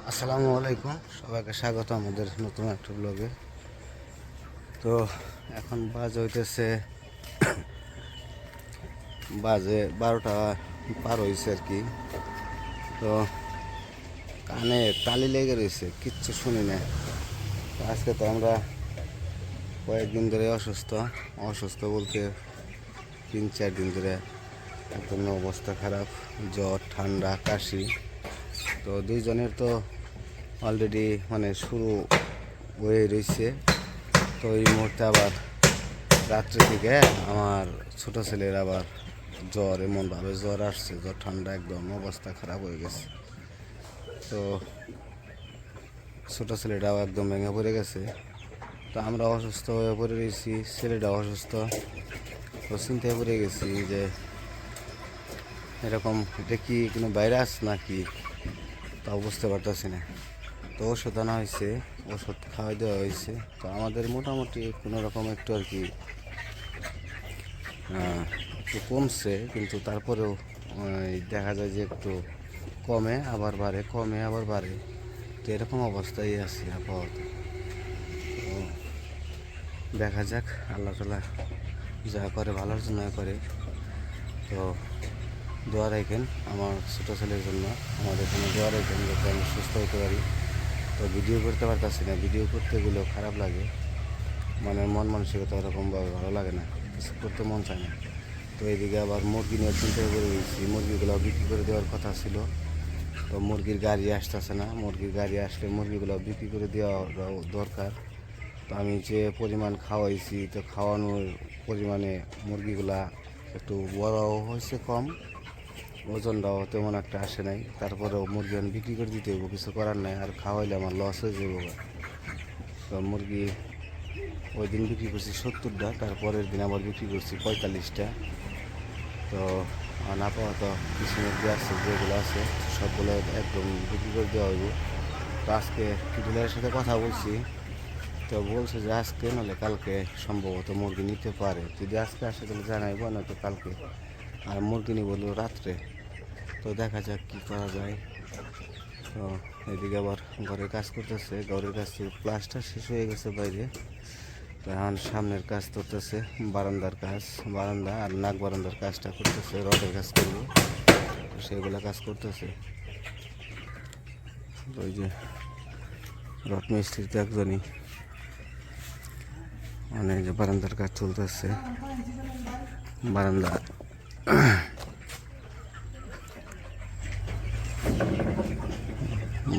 আসসালামু আলাইকুম, সবাইকে স্বাগত আমাদের নতুন একটা ব্লগে। তো এখন বাজে 12টা পার হয়েছে আর কি। তো কানে তালি লেগে রয়েছে, কিচ্ছু শুনি না। তো আজকে তো আমরা কয়েকদিন ধরে অসুস্থ বলতে 3-4 দিন ধরে একদম অবস্থা খারাপ, জ্বর, ঠান্ডা, কাশি। তো দুইজনের তো অলরেডি শুরু হয়ে রয়েছে। তো এই মুহূর্তে আবার রাত্রে থেকে আমার ছোট ছেলের আবার জ্বর, এমনভাবে জ্বর আসছে, জ্বর ঠান্ডা, একদম অবস্থা খারাপ হয়ে গেছে। তো ছোট ছেলেটাও একদম ভেঙে পড়ে গেছে। তো আমরা অসুস্থ হয়ে পড়ে রয়েছি, ছেলেটাও অসুস্থ। তো চিন্তায় পড়ে গেছি যে এরকম এটা কি কোনো ভাইরাস নাকি, তাও বুঝতে পারতেছি না। তো ওষুধ আনা হয়েছে, ওষুধ খাওয়াই দেওয়া হয়েছে। তো আমাদের মোটামুটি কোনো রকম একটু আর কি একটু কমছে, কিন্তু তারপরেও দেখা যায় যে একটু কমে আবার বাড়ে, কমে আবার বাড়ে। তো এরকম অবস্থায় আছি আপাতত। তো দেখা যাক, আল্লাহ তাআলা যা করে ভালোর জন্য করে। তো দোয়া রাখেন আমার ছোটো ছেলের জন্য, আমাদের জন্য দোয়া রাখেন যাতে আমি সুস্থ হতে পারি। তো ভিডিও করতে পারতেছি না, ভিডিও করতে গেলেও খারাপ লাগে, মন মানসিকতা এরকমভাবে ভালো লাগে না, কিছু করতে মন চায় না। তো এইদিকে আবার মুরগি নিয়ে চিন্তা করে গেছি, মুরগিগুলো বিক্রি করে দেওয়ার কথা ছিল। তো মুরগির গাড়ি আসতেছে না, মুরগির গাড়ি আসলে মুরগিগুলো বিক্রি করে দেওয়া দরকার। তো আমি যে পরিমাণ খাওয়াইছি, তো খাওয়ানোর পরিমাণে মুরগিগুলা একটু বড়ও হয়েছে কম, ওজনটাও তেমন একটা আসে নাই। তারপরেও মুরগি আমি বিক্রি করে দিতে হইব, কিছু করার নাই, আর খাওয়াইলে আমার লস হয়ে যাব। তো মুরগি ওই দিন বিক্রি করছি 70টা, তারপরের দিন আবার বিক্রি করছি 45টা। তো আপাতত কিছু মুরগি আছে, যেগুলো আছে সবগুলো একদম বিক্রি করে দেওয়া হইব। তো আজকে ডিলারের সাথে কথা বলছি, তো বলছে যে আজকে নাহলে কালকে সম্ভবত মুরগি নিতে পারে। যদি আজকে আসে তাহলে জানাইব, নয়তো কালকে। আর মুরগি নিব রাত্রে। তো দেখা যাক কী করা যায়। তো এদিকে আবার ঘরের কাজ করতেছে, ঘরের কাজ প্লাস্টার শেষ হয়ে গেছে বাইরে। তো এখন সামনের কাজ করতেছে, বারান্দার কাজ, বারান্দা আর নাক বারান্দার কাজটা করতেছে, রডের কাজ করবো, সেগুলা কাজ করতেছে। ওই যে রড মিস্ত্রি তো একজনই, যে বারান্দার কাজ চলতেছে, বারান্দা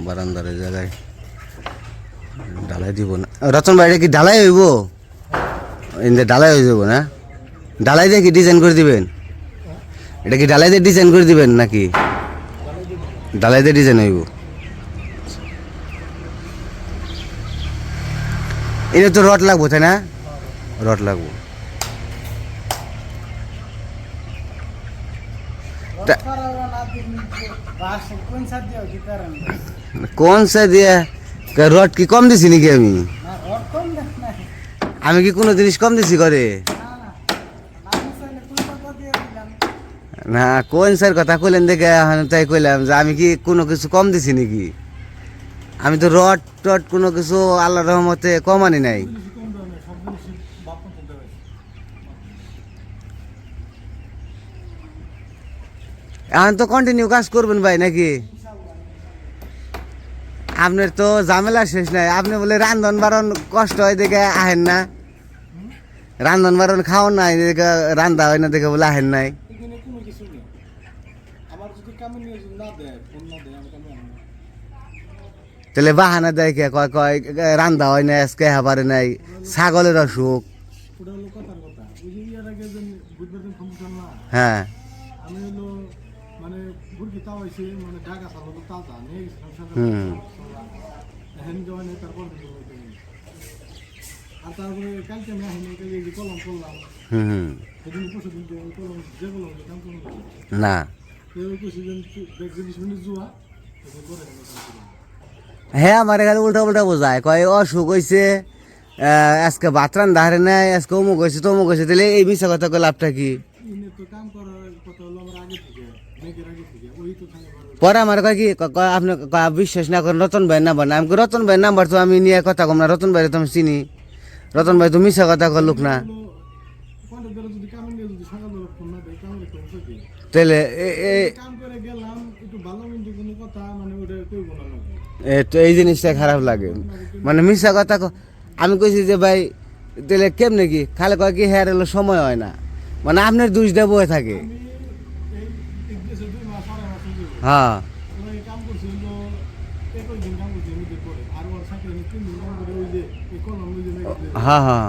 বারান্দার জায়গায় ঢালাই দিব না। রতন ভাই, এটা কি ঢালাই হইব? ঢালাই হয়ে যাব না? ঢালাই দিয়ে কি ডিজাইন করে দিবেন? এটা কি ঢালাই দিয়ে ডিজাইন করে দিবেন নাকি ঢালাই দিয়ে ডিজাইন হইব? এটা তো রড লাগবো, তাই না? রড লাগবো। কোন সা দিয়ে রড কি কম দিছি নাকি? আমি কি কোনো জিনিস কম দিছি করে? না, কোন স্যার কথা কইলেন দেখে তাই কইলাম যে আমি কি কোনো কিছু কম দিছি নাকি? আমি তো রড টড কোনো কিছু আল্লাহর রহমতে কম আনি নাই। এখন তো কন্টিনিউ কাজ করবেন ভাই নাকি? আপনার তো ঝামেলা শেষ নাই। আপনি বলে রান্ধন বারণ কষ্ট হয় দেখে আহেন না, রান্ধন বারণ খাওয়ান নাই দেখে, রান্ধা হয় না দেখে বলে আহেন নাই। তাহলে বাহানা দেয় কে? কয় কয় রান্ধা হয় না, আজকে হাবারে নাই, ছাগলের অসুখ। হ্যাঁ, হুম, হুম, না। হ্যাঁ, আমার এখানে উল্টা উল্টা বোঝায়, কয় অসুখ হয়েছে, আজকে ভাত রান্ধা হারে নাই, আজকে অমুক হয়েছে তমুক হয়েছে। তাহলে এই মিশা কথা কই লাভটা কি? পরে আমার কয় কি আপনি বিশ্বাস না করেন রতন ভাইয়ের নাম্বার না, আমি রতন ভাইয়ের নাম্বার তো আমি নিয়ে কথা কম না, রতন ভাইয়ের তো আমি চিনি, রতন ভাই তো মিশা কথা কর লোক না। তাহলে তো এই জিনিসটা খারাপ লাগে, মানে মিশা কথা আমি কইছি যে ভাই তাহলে কেমনে কি খালে কয় কি হ্যাঁ এলো সময় হয় না, মানে আপনার দুষ দেব হয়ে থাকে। হ্যাঁ হ্যাঁ হ্যাঁ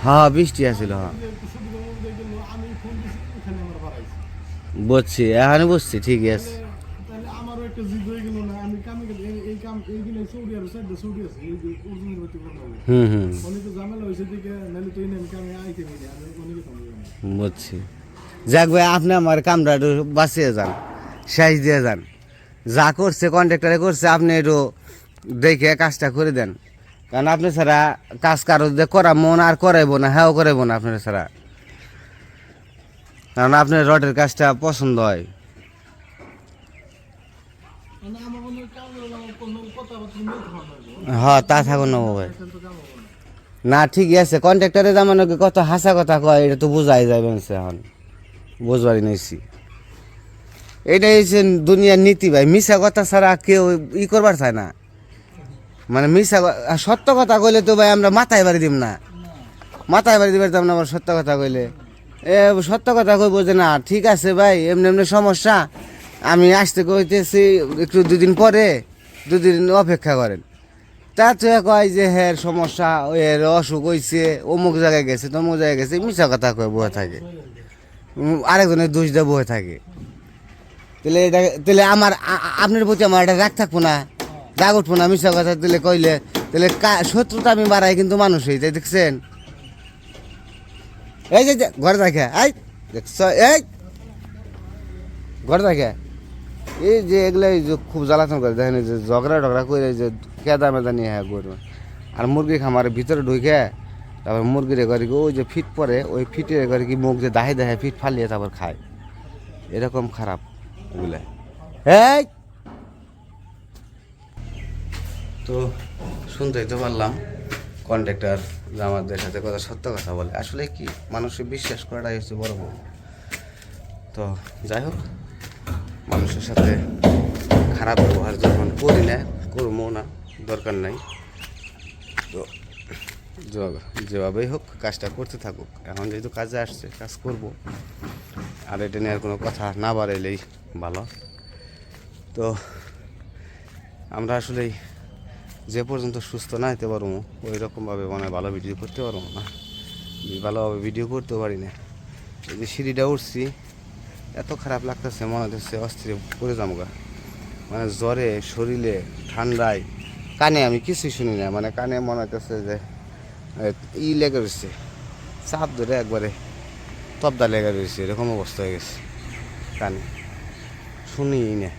হ্যাঁ বৃষ্টি আসছিল, হ্যাঁ বুঝছি, এখন বুঝছি, ঠিকই আছে। হুম হুম বুঝছি। যাক ভাই আপনি আমার কামটা একটু বাঁচিয়ে যান, সাইজ দিয়ে যান, যা করছে কন্ট্রাক্টরে করছে আপনি একটু দেখে কাজটা করে দেন, কারণ আপনি ছাড়া কাজ কারো যে করা মন আর করাইবো না, হ্যাঁ করাইবো না আপনার ছাড়া, কারণ আপনার রডের কাজটা পছন্দ হয়। হ্যাঁ তা থাকুন না ভাই, না ঠিকই আছে, কন্ট্রাক্টরে যেমন কত হাসা কথা কয় এটা তো বোঝাই যাবে এখন, বুঝবারই নিয়েছি, এটাই হচ্ছে দুনিয়ার নীতি ভাই, মিশা কথা ছাড়া কেউ করবার চায় না, মানে মিশা সত্য কথা কইলে তো ভাই আমরা মাথায় বাড়ি দিব না, মাথায় বাড়ি দিবার না, আমার সত্য কথা কইলে সত্য কথা কইব যে না ঠিক আছে ভাই এমনি এমনি সমস্যা, আমি আসতে কইতেছি একটু 2 দিন পরে, 2 দিন অপেক্ষা করেন, তা তো কয় যে হ্যাঁ সমস্যা এর অসুখ হয়েছে অমুক জায়গায় গেছে তমুক জায়গায় গেছে, মিশা কথা কয়ে বয়ে থাকে, আরেকজনের দোষ দিয়ে বয়ে থাকে, তাহলে এটা তাহলে আমার আপনার প্রতি আমার এটা রাগ থাকবো না, রাগ উঠবো না মিশা কথা দিলে কইলে, তাহলে শত্রুতা আমি বাড়াই কিন্তু মানুষই, তাই দেখছেন, এই যে ঘরে দেখে এই দেখছ এই ঘরে দেখে এই যে এগুলো খুব জ্বালাতন করে দেখেন, যে ঝগড়া টগড়া করে যে কেদা মেদা নিয়ে হ্যাঁ গরু, আর মুরগি খামারের ভিতরে ঢুকে তারপর মুরগির করে কি ওই যে ফিট পরে ওই ফিটের করে কি মুখ যে দাহে দাহে ফিট ফালিয়ে তারপর খায়, এরকম খারাপ এগুলা। এই তো শুনতেই তো পারলাম কন্ট্রাক্টর আমাদের সাথে কথা সত্য কথা বলে, আসলে কি মানুষের বিশ্বাস করাটাই হচ্ছে বড় বড়। তো যাই হোক, মানুষের সাথে খারাপ ব্যবহার যখন করি না করবো না, দরকার নাই, তো যেভাবেই হোক কাজটা করতে থাকুক, এখন যেহেতু কাজে আসছে কাজ করব, আর এটা নিয়ে আর কোনো কথা না বাড়াইলেই ভালো। তো আমরা আসলেই যে পর্যন্ত সুস্থ না হতে পারবো ওই রকমভাবে মানে ভালো ভিডিও করতে পারবো না, ভালোভাবে ভিডিও করতে পারি না। এই যে সিঁড়িটা উঠছি এত খারাপ লাগতেছে, মনে হচ্ছে অস্থির পড়ে যামগা, মানে জ্বরে শরীরে ঠান্ডায় কানে আমি কিছুই শুনি না, মানে কানে মনে হচ্ছে যে লেগে রয়েছে, চাপ ধরে একবারে তবদা লেগে রয়েছে, এরকম অবস্থা হয়ে গেছে, কানে শুনিই না।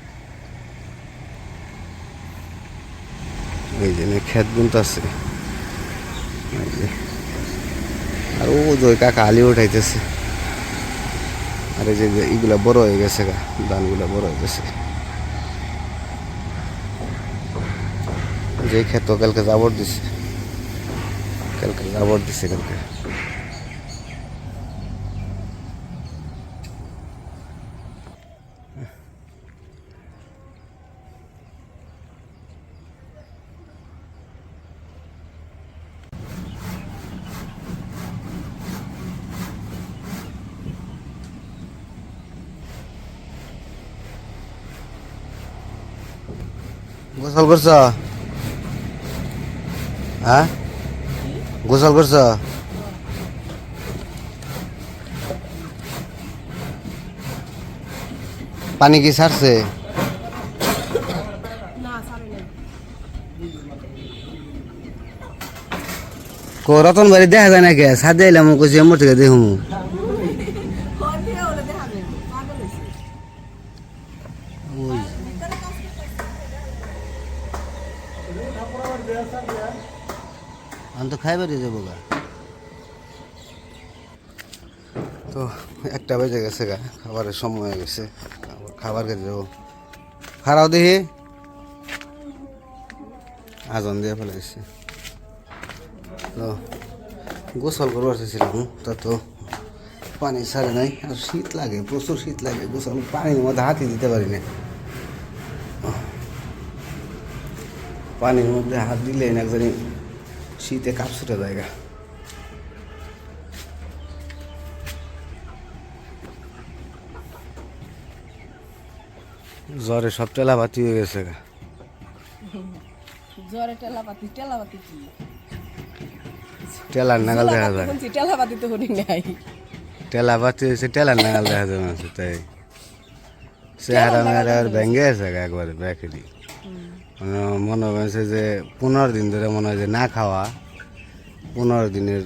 এই যে খেত বুনতেছে, আর ও যে কাকা আলি উঠাইতেছে, আর এই যে এইগুলা বড় হয়ে গেছে, ধানগুলা বড় হয়ে গেছে, যে ক্ষেত কালকে জাবর দিছে, কালকে জাবর দিছে কালকে। গোসল করছ? হ্যাঁ গোসল করছ? পানি কি ছাড়ছে? রতন বাড়ি দেখা যায় না কে সাদে এলাম কইছি আমার থেকে দেখুন, আমি তো খাইবারই যাবো গা। তো 1টা বেজে গেছে গা, খাবারের সময় হয়ে গেছে, খাবার খেতে যাবো। খারাও দেখি আজান দিয়ে ফেলেছে। তো গোসল করবো আসছিলাম, তা তো পানি ছাড়ে নাই, আর শীত লাগে, প্রচুর শীত লাগে, গোসল পানির মধ্যে হাতই দিতে পারি না। পানির মধ্যে হাত দিলে না একজনই শীতে কাপছুটে জায়গা। জ্বরে সব টেলাপাতি হয়ে গেছে গা। জ্বরে টেলাপাতি কি? টেলার নাগাল দেখা যায়, টেলাপাতি তো করি নাই। টেলাপাতি হয়েছে, টেলার নাগাল দেখা যায় মানুষ, তাই চেহারা মেহারা আর ভেঙে গেছে গা একবারে ব্যাকেরই। মনে হয়েছে যে 15 দিন ধরে মনে হয় যে না খাওয়া, 15 দিনের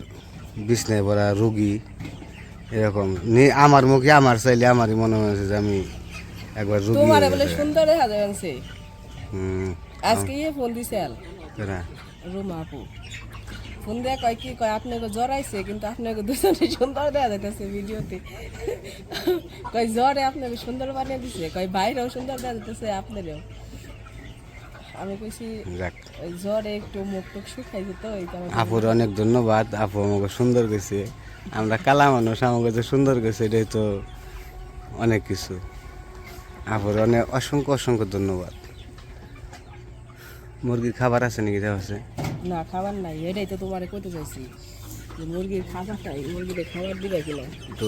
বিছনায় পড়া রুগী এরকম। আমার মুখে আমার চাইলে আমারই মনে হয়েছে যে আমি একবার রুগী তোমারে হয়ে বলে গেছে। সুন্দর দেখা যাচ্ছে। হুম, আজকে ফোন দিছেল কেনা? রুমা আপু ফোন দেয়া কয় কি কয় আপনাকে জ্বর আইছে, কিন্তু আপনাকে দুজনে সুন্দর দেখা যাইতেছে ভিডিওতে। কয় জ্বরে আপনাকে সুন্দর বানিয়ে দিছে, কয় বাইরেও সুন্দর দেখা যাইতেছে আপনারও। আমি কইছি যাক, ওই জ্বরে একটু মুখ টুক শুকাইছে তো এই কারণে। আপুর অনেক ধন্যবাদ, আপু আমাকে সুন্দর গেছে। আমরা কালা মানুষ, আমাকে যে সুন্দর গেছে এটাই তো অনেক কিছু। আপুর অনেক অসংখ্য অসংখ্য ধন্যবাদ। মুরগির খাবার আছে নাকি দেওয়া আছে? না খাবার নাই, এটাই তো তোমারে কইতে চাইছি যে মুরগির খাবারটাই, মুরগিতে খাবার দিবে কিনা। তো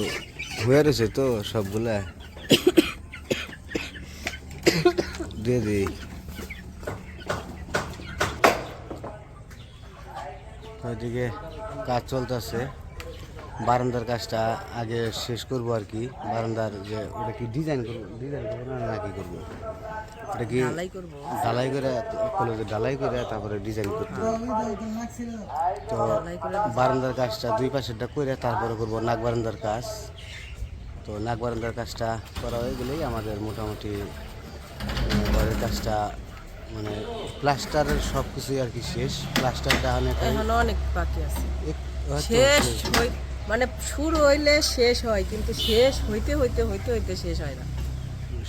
হয়ে রয়েছে তো সবগুলা, দিয়ে দিই। ওইদিকে কাজ চলতেছে, বারান্দার কাজটা আগে শেষ করবো আর কি। বারান্দার যে ওটা কি ডিজাইন করবো না কি করবো, ওটা কি ঢালাই করবো, ঢালাই করে কলেজে ঢালাই করে তারপরে ডিজাইন করতে হবে। তো ঢালাই করে বারান্দার কাজটা 2 পাশেরটা করে তারপরে করবো নাক বারান্দার কাজ। তো নাক বারান্দার কাজটা করা হয়ে গেলেই আমাদের মোটামুটি ঘরের কাজটা মানে প্লাস্টারের সব কিছুই আর কি শেষ। প্লাস্টারটা অনেক এখনো অনেক বাকি আছে। শেষ মানে শুরু হইলে শেষ হয়, কিন্তু শেষ হইতে হইতে হইতে হইতে শেষ হয় না।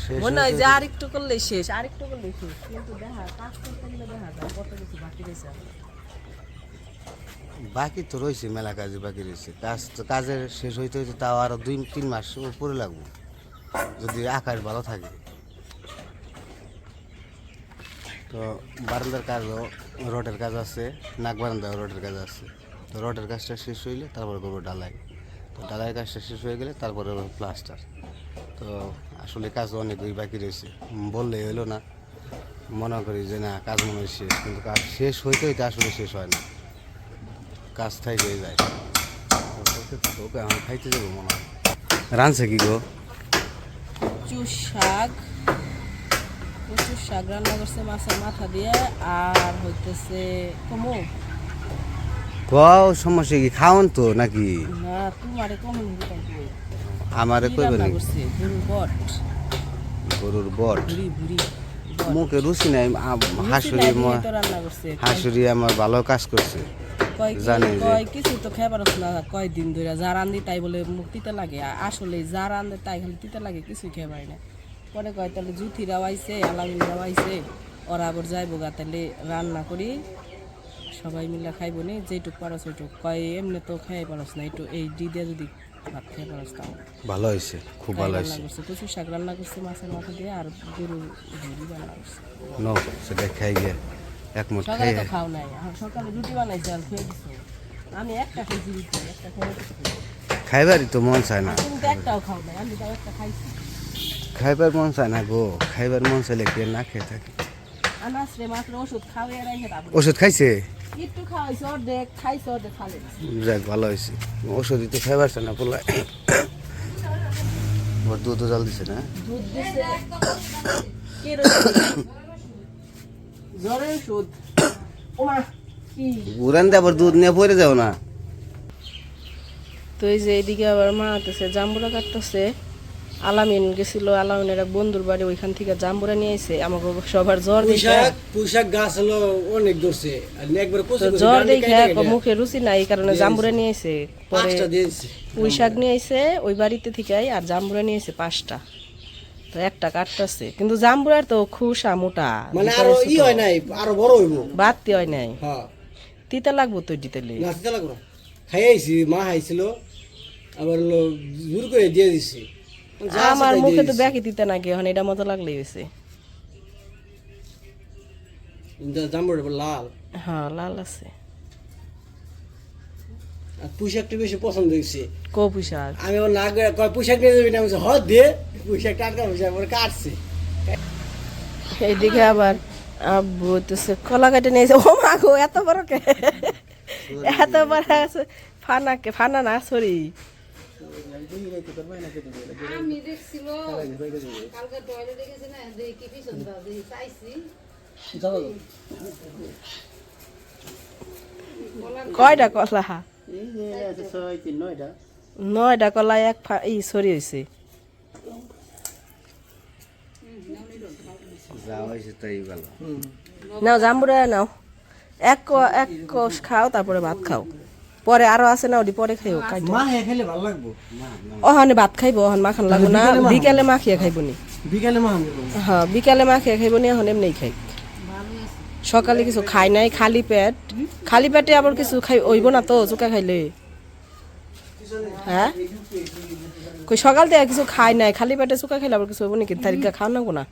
শেষ মনে হয় হইতে যে আরেকটু করলেই শেষ, আরেকটু করলেই শেষ, কিন্তু দেখা কাজ করতে গেলে দেখা যায় কত কিছু বাকি রয়েছে এখনো। বাকি তো রয়েছে, মেলা কাজে বাকি রয়েছে। কাজ তো কাজের শেষ হইতে হইতে তাও আরো 2-3 মাস উপরে লাগবে যদি আকাশ ভালো থাকে। তো বারান্দার কাজও রডের কাজ আছে, নাক বারান্দাও রডের কাজ আছে। তো রডের কাজটা শেষ হইলে তারপরে করবো ঢালাই। তো ঢালাইয়ের কাজটা শেষ হয়ে গেলে তারপরে প্লাস্টার। তো আসলে কাজ অনেকই বাকি রয়েছে, বললেই হইলো না। মনে করি যে না কাজ মনে হয় শেষ, কিন্তু কাজ শেষ হইতে হইতে আসলে শেষ হয় না, কাজ থেকে যায়। ওকে আমি খাইতে যাবো মনে হয়। রাঁধছে কি গো? কচু শাক, কচুর শাক রান্না করছে মাছের মাথা দিয়ে, আর হইতেছে কমু কও সমস্যা কি, খাওন তো নাকি? না তোমারে কমন আমারে কইবে রান্না নাকি? করছে গরুর বট, গরুর বট ভুড়ি ভুড়ি মুখে রুচি নাই। হাসুরি রান্না করছে। হাসুরি আমার ভালো কাজ করছে, কয় জানি যে কয় কিছু তো খেবার না, কয়দিন ধরে যা রান্ধি তাই বলে মুখ তিতে লাগে। আসলে যা রান্ধে তাই খালি তিতে লাগে, কিছুই খেবাই না। পরে কয় তাহলে জুথিরাও আইছে, আলামিনরাও আইছে, ওরা আবার যাইবো গা, তাহলে রান্না করি সবাই মিলে খাইব নি, যেটুক পারস ওইটুক। কয় এমনি তো খাই পারস না, একটু এই দিয়ে যদি ভাত খেয়ে পারস তাও ভালো হয়েছে, খুব ভালো রান্না হয়েছে। করছে। কচু শাক রান্না করছে মাছের মাথা দিয়ে, আর গরু ভুড়ি রান্না করছে। নো সেটা খাই গিয়ে একমত সকালে খাই। তো খাও নাই, আর সকালে রুটি বানাইছে আর খেয়ে দিচ্ছে। আমি একটা খেয়েছি রুটি, একটা খেয়ে খাইবারই তো মন চায় না, তুমি তো একটাও খাও নাই, আমি তাও একটা খাইছি। খাইবার মন চায় না গো। খাইবার মন চাইলে কে না খেয়ে থাকে। আনাস রে মাত্র ওষুধ খাওয়াই রাখে তারপর ওষুধ খাইছে, একটু খাওয়াইছে, অর্ধেক খাইছে, অর্ধেক খালে যাক ভালো হয়েছে। ওষুধই তো খাইবার চায় না পোলায়। ওর দুধও জল দিছে না, দুধ দিছে কে রয়েছে জ্বরের ওষুধ। ওমা কি উড়ান দিয়ে আবার দুধ নিয়ে পড়ে যাও না। তো এই যে এইদিকে আবার মা হতেছে জাম্বুরা কাটতেছে, আলামিন গেছিল, আলামিনের এক বন্ধুর বাড়ি, ওইখান থেকে জাম্বুরা নিয়ে আইছে। আমাকে সবার জ্বর দেখে, পুঁইশাক গাছ হলো অনেক ধরছে আর একবার তো জ্বর দেখে মুখে রুচি নাই, এই কারণে জাম্বুরা নিয়ে আইছে। পরে পাঁচটা দিয়েছি পুঁই শাক নিয়ে আইছে ওই বাড়িতে থেকে, আর জাম্বুরা নিয়ে আইছে 5টা। তো একটা কাটতেছে, কিন্তু জাম্বুরার তো খুশা মোটা, মানে আরো ই হয় নাই, আরো বড় হইব। বাড়তি হয় নাই, হ্যাঁ তিতা লাগবো তো দিতেলে। নাচতে লাগলো, খাইয়াইছি, মা খাইছিল, আবার হলো জোর করে দিয়ে দিছি। আমার মুখে তো দেখি তিতা নাকি, এখন এটা মতো লাগলেই হয়েছে। জাম্বুর লাল হ্যাঁ লাল আছে। আর পুঁইশাকটা বেশি পছন্দ হয়েছে। কো পুঁই শাক? আমি আমার না কয় পুঁইশাক নিয়ে যাবি না, আমি হদ দিয়ে পুঁইশাক টাটকা পুঁইশাক পরে কাটছে। এইদিকে আবার আব্বু তো কলা কেটে নিয়েছে। ও মা গো, এত বড় কে, এত বড় আছে। ফানা না সরি। আমি দেখছিল কালকে টয়লেটে গেছি না, দেখি পিছন দাও, দেখি চাইছি কয়টা কলা? 9টা কলা এক সরি হয়েছে। যা হয়েছে তাই ভালো। নাও জাম্বুরা নাও, এক কোষ খাও, তারপরে ভাত খাও। পরে আরো আছে না, ওটি পরে খাইও। মা খেলে ভালো লাগবো। ওখানে ভাত খাইবো, ওখান মাখান লাগবো না। বিকালে মাখিয়ে খাইবো নি। বিকালে মা হ্যাঁ বিকালে মাখিয়ে খাইবো নি, এখন এমনি খাই। সকালে কিছু খাই নাই, খালি পেট। খালি পেটে আবার কিছু খাই হইব না তো, চুকা খাইলে। হ্যাঁ কই সকাল থেকে কিছু খাই নাই, খালি পেটে চুকা খাইলে আবার কিছু হইব নাকি? তারিখা খাও না না,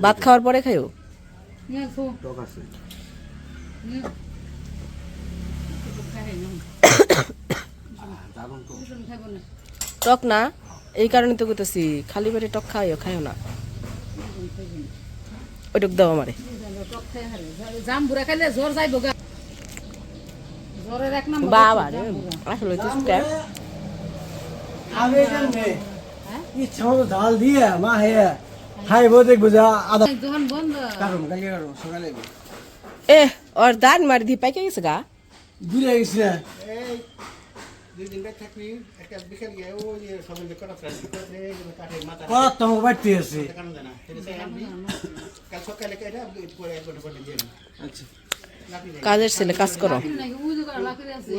ভাত খাওয়ার পরে খাইও। টক আছে। টক না, এই কারণে তো কইতেছি খালি পেটে টক খাইও না। ওইটুক দাও আমারে। জাম্বুরা খাইলে জ্বর যাইবো গা, জ্বরের এক নাম্বার। বাবা রে, আসলে তো সুটা আমি জানবে ইচ্ছা মতো ডাল দিয়ে মা হে খাইবো, দেখবো যা আদা যখন বন্ধ কারণ কালকে কারণ সকালে এ ওর দান মারি দি পাইকে গেছে গা। ঘুরে গেছি না। কত তোমাকে বাড়তে আছে। কাজের ছেলে কাজ করো। নাকি উজু করা লাকড়ি আছে।